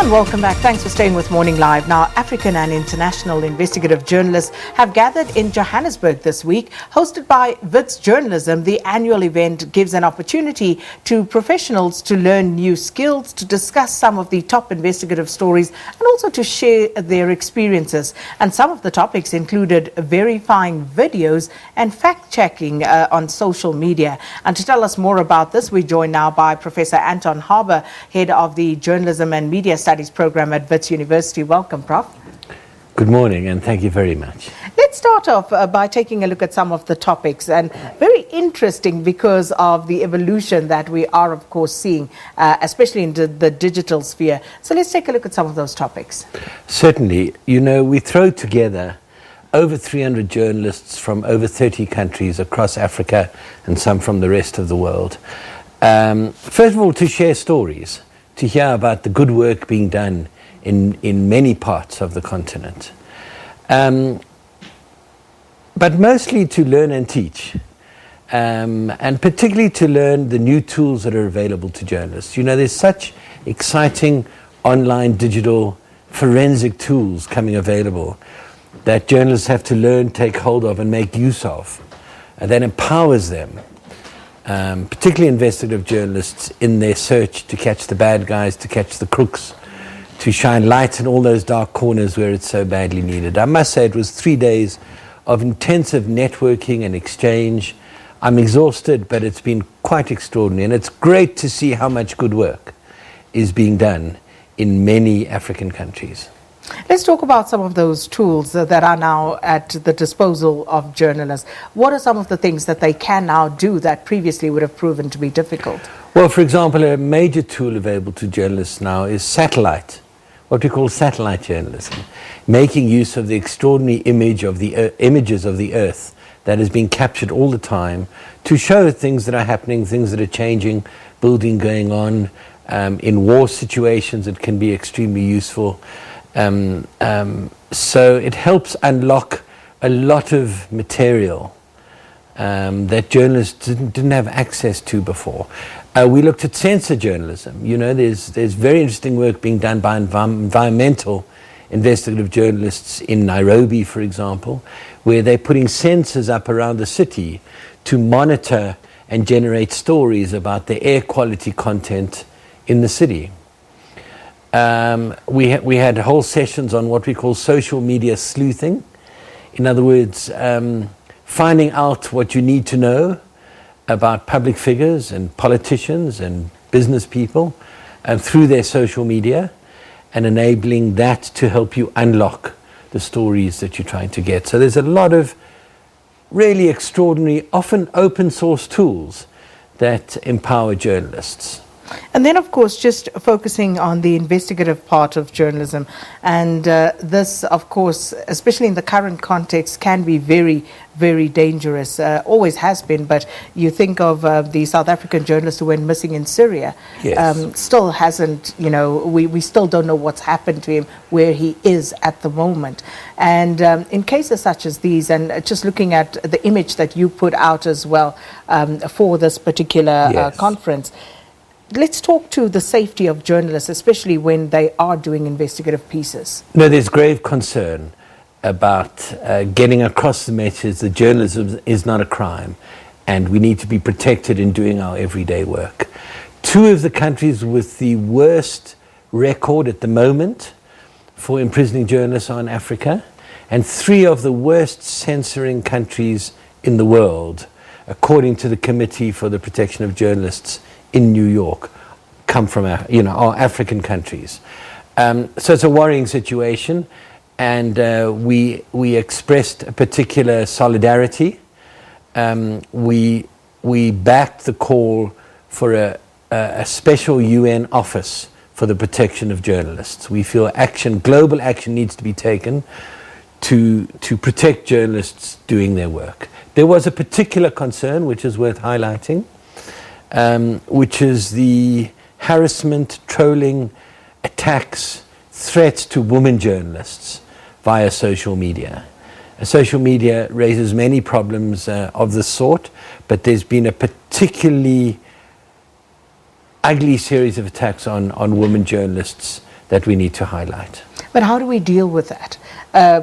And welcome back. Thanks for staying with Morning Live. Now, African and international investigative journalists have gathered in Johannesburg this week. Hosted by Wits Journalism, the annual event gives an opportunity to professionals to learn new skills, to discuss some of the top investigative stories, and also to share their experiences. And some of the topics included verifying videos and fact-checking on social media. And to tell us more about this, we're joined now by Professor Anton Harber, head of the Journalism and Media Studies program at Wits University. Welcome, Prof. Good morning, and thank you very much. Let's start off by taking a look at some of the topics, and very interesting because of the evolution that we are, of course, seeing, especially in the digital sphere. So let's take a look at some of those topics. Certainly. You know, we throw together over 300 journalists from over 30 countries across Africa and some from the rest of the world. First of all, to share stories, to hear about the good work being done in many parts of the continent. But mostly to learn and teach, and particularly to learn the new tools that are available to journalists. You know, there's such exciting online digital forensic tools coming available that journalists have to learn, take hold of, and make use of. And that empowers them. Particularly investigative journalists in their search to catch the bad guys, to catch the crooks, to shine light in all those dark corners where it's so badly needed. I must say it was 3 days of intensive networking and exchange. I'm exhausted, but it's been quite extraordinary, and it's great to see how much good work is being done in many African countries. Let's talk about some of those tools that are now at the disposal of journalists. What are some of the things that they can now do that previously would have proven to be difficult? Well, for example, a major tool available to journalists now is satellite, what we call satellite journalism, making use of the extraordinary images of the Earth that is being captured all the time to show things that are happening, things that are changing, building going on. In war situations, it can be extremely useful. So it helps unlock a lot of material that journalists didn't have access to before. We looked at sensor journalism. You know, there's very interesting work being done by environmental investigative journalists in Nairobi, for example, where they're putting sensors up around the city to monitor and generate stories about the air quality content in the city. We had whole sessions on what we call social media sleuthing. In other words, finding out what you need to know about public figures and politicians and business people through their social media, and enabling that to help you unlock the stories that you're trying to get. So there's a lot of really extraordinary, often open source tools that empower journalists. And then, of course, just focusing on the investigative part of journalism. And this, of course, especially in the current context, can be very, very dangerous. Always has been. But you think of the South African journalist who went missing in Syria. Yes. Still hasn't, you know, we still don't know what's happened to him, where he is at the moment. And in cases such as these, and just looking at the image that you put out as well for this particular conference, let's talk to the safety of journalists, especially when they are doing investigative pieces. No, there's grave concern about getting across the message that journalism is not a crime, and we need to be protected in doing our everyday work. 2 of the countries with the worst record at the moment for imprisoning journalists are in Africa, and 3 of the worst censoring countries in the world, according to the Committee for the Protection of Journalists in New York, come from are African countries. So it's a worrying situation, and we expressed a particular solidarity. We backed the call for a special UN office for the protection of journalists. We feel global action needs to be taken to protect journalists doing their work. There was a particular concern which is worth highlighting, which is the harassment, trolling, attacks, threats to women journalists via social media. Social media raises many problems of this sort, but there's been a particularly ugly series of attacks on women journalists that we need to highlight. But how do we deal with that?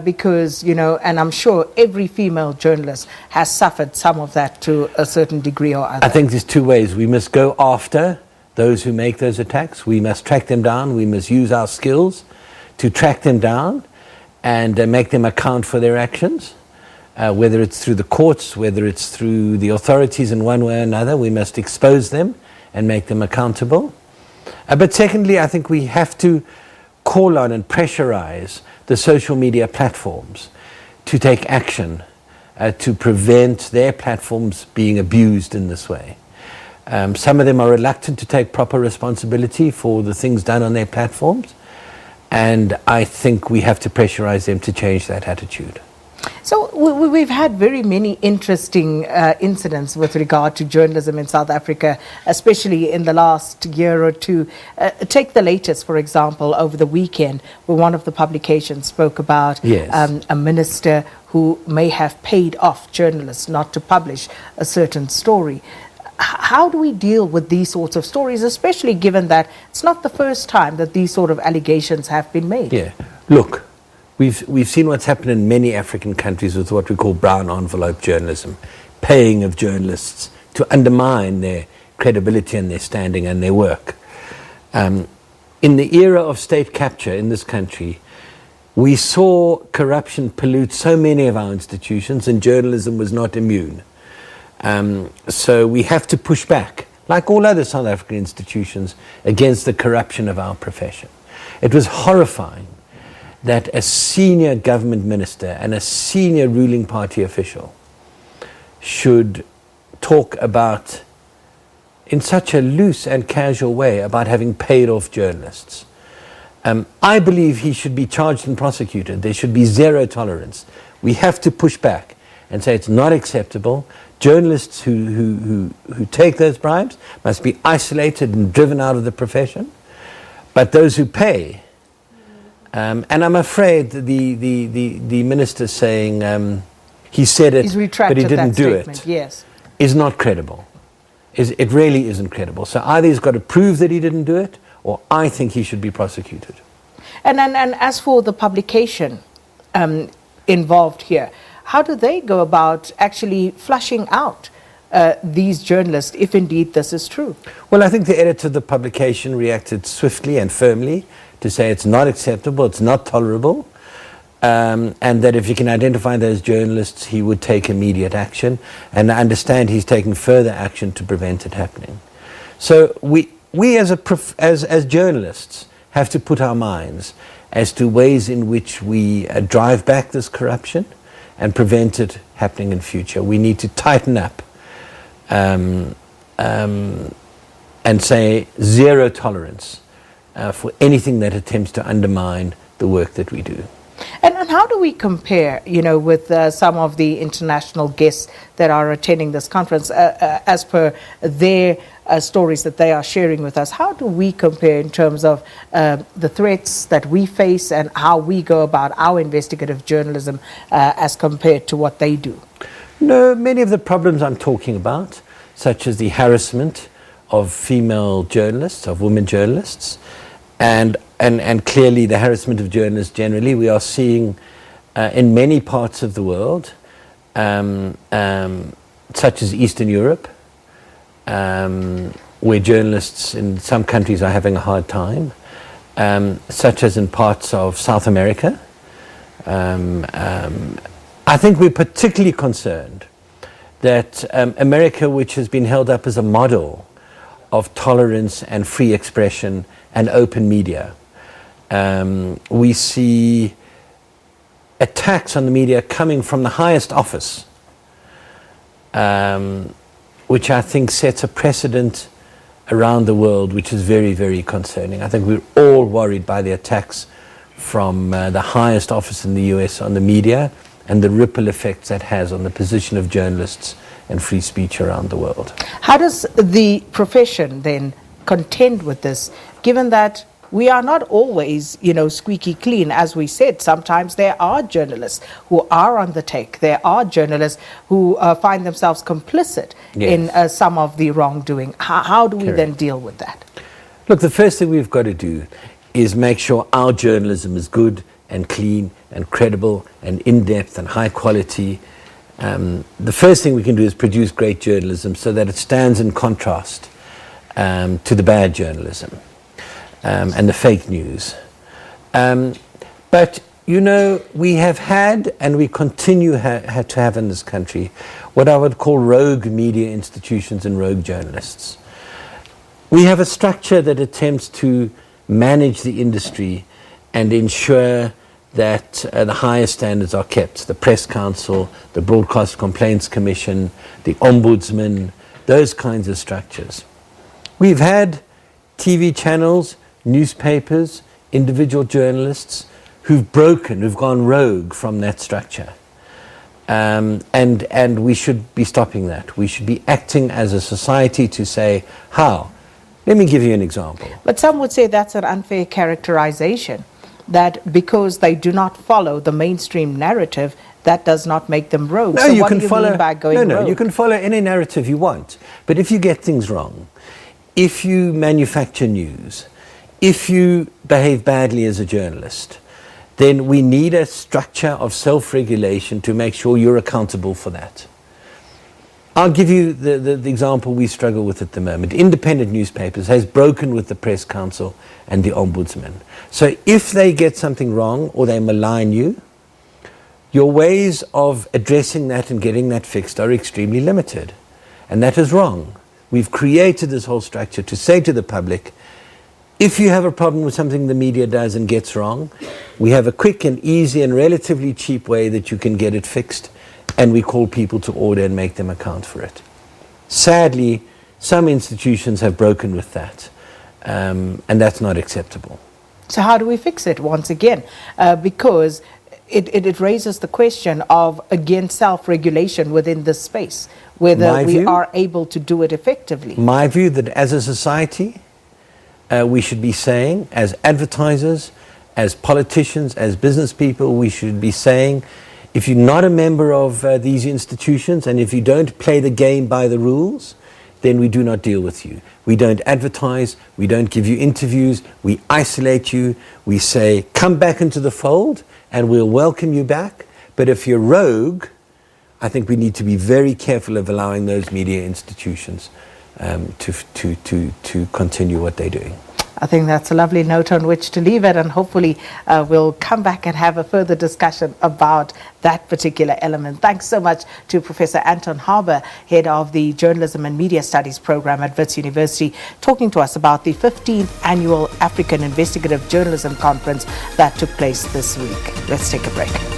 Because, you know, and I'm sure every female journalist has suffered some of that to a certain degree or other. I think there's two ways. We must go after those who make those attacks. We must track them down. We must use our skills to track them down and make them account for their actions. Whether it's through the courts, whether it's through the authorities in one way or another, we must expose them and make them accountable. But secondly, I think we have to call on and pressurize the social media platforms to take action to prevent their platforms being abused in this way. Some of them are reluctant to take proper responsibility for the things done on their platforms, and I think we have to pressurize them to change that attitude. So we've had very many interesting incidents with regard to journalism in South Africa, especially in the last year or two. Take the latest, for example, over the weekend, where one of the publications spoke about a minister who may have paid off journalists not to publish a certain story. How do we deal with these sorts of stories, especially given that it's not the first time that these sort of allegations have been made? Yeah, look. We've seen what's happened in many African countries with what we call brown envelope journalism, paying of journalists to undermine their credibility and their standing and their work. In the era of state capture in this country, we saw corruption pollute so many of our institutions, and journalism was not immune. So we have to push back, like all other South African institutions, against the corruption of our profession. It was horrifying that a senior government minister and a senior ruling party official should talk about, in such a loose and casual way, about having paid off journalists. I believe he should be charged and prosecuted. There should be zero tolerance. We have to push back and say it's not acceptable. Journalists who take those bribes must be isolated and driven out of the profession. But those who pay, and I'm afraid the minister saying he said it, but he didn't do it, is not credible. It really isn't credible. So either he's got to prove that he didn't do it, or I think he should be prosecuted. And as for the publication involved here, how do they go about actually flushing out these journalists, if indeed this is true? Well, I think the editor of the publication reacted swiftly and firmly to say it's not acceptable, it's not tolerable, and that if you can identify those journalists, he would take immediate action. And I understand he's taking further action to prevent it happening. So we as journalists have to put our minds as to ways in which we drive back this corruption and prevent it happening in future. We need to tighten up and say zero tolerance for anything that attempts to undermine the work that we do. And how do we compare, you know, with some of the international guests that are attending this conference, as per their stories that they are sharing with us? How do we compare in terms of the threats that we face and how we go about our investigative journalism as compared to what they do? No, many of the problems I'm talking about, such as the harassment of female journalists, of women journalists, and clearly the harassment of journalists generally, we are seeing in many parts of the world, such as Eastern Europe, where journalists in some countries are having a hard time, such as in parts of South America. I think we're particularly concerned that America, which has been held up as a model of tolerance and free expression and open media, we see attacks on the media coming from the highest office, which I think sets a precedent around the world, which is very, very concerning. I think we're all worried by the attacks from the highest office in the US on the media and the ripple effects that has on the position of journalists and free speech around the world. How does the profession then contend with this, given that we are not always, you know, squeaky clean? As we said, sometimes there are journalists who are on the take. There are journalists who find themselves complicit in some of the wrongdoing. How do we then deal with that? Look, the first thing we've got to do is make sure our journalism is good and clean and credible and in-depth and high quality. The first thing we can do is produce great journalism so that it stands in contrast to the bad journalism and the fake news. But, you know, we have had and we continue to have in this country what I would call rogue media institutions and rogue journalists. We have a structure that attempts to manage the industry and ensure that the highest standards are kept. The Press Council, the Broadcast Complaints Commission, the Ombudsman, those kinds of structures. We've had TV channels, newspapers, individual journalists who've gone rogue from that structure. And we should be stopping that. We should be acting as a society to say, how? Let me give you an example. But some would say that's an unfair characterization, that because they do not follow the mainstream narrative, that does not make them rogue. No, so you what can do you follow, mean by going rogue? you can follow any narrative you want. But if you get things wrong, if you manufacture news, if you behave badly as a journalist, then we need a structure of self-regulation to make sure you're accountable for that. I'll give you the example we struggle with at the moment. Independent newspapers has broken with the Press Council and the Ombudsman. So if they get something wrong or they malign you, your ways of addressing that and getting that fixed are extremely limited. And that is wrong. We've created this whole structure to say to the public, if you have a problem with something the media does and gets wrong, we have a quick and easy and relatively cheap way that you can get it fixed, and we call people to order and make them account for it. Sadly, some institutions have broken with that, and that's not acceptable. So how do we fix it once again? Because it raises the question of, again, self-regulation within this space, whether we are able to do it effectively. My view that as a society, we should be saying, as advertisers, as politicians, as business people, we should be saying, if you're not a member of these institutions and if you don't play the game by the rules, then we do not deal with you. We don't advertise, we don't give you interviews, we isolate you, we say, come back into the fold and we'll welcome you back. But if you're rogue, I think we need to be very careful of allowing those media institutions to continue what they're doing. I think that's a lovely note on which to leave it, and hopefully we'll come back and have a further discussion about that particular element. Thanks so much to Professor Anton Harber, Head of the Journalism and Media Studies Program at Wits University, talking to us about the 15th Annual African Investigative Journalism Conference that took place this week. Let's take a break.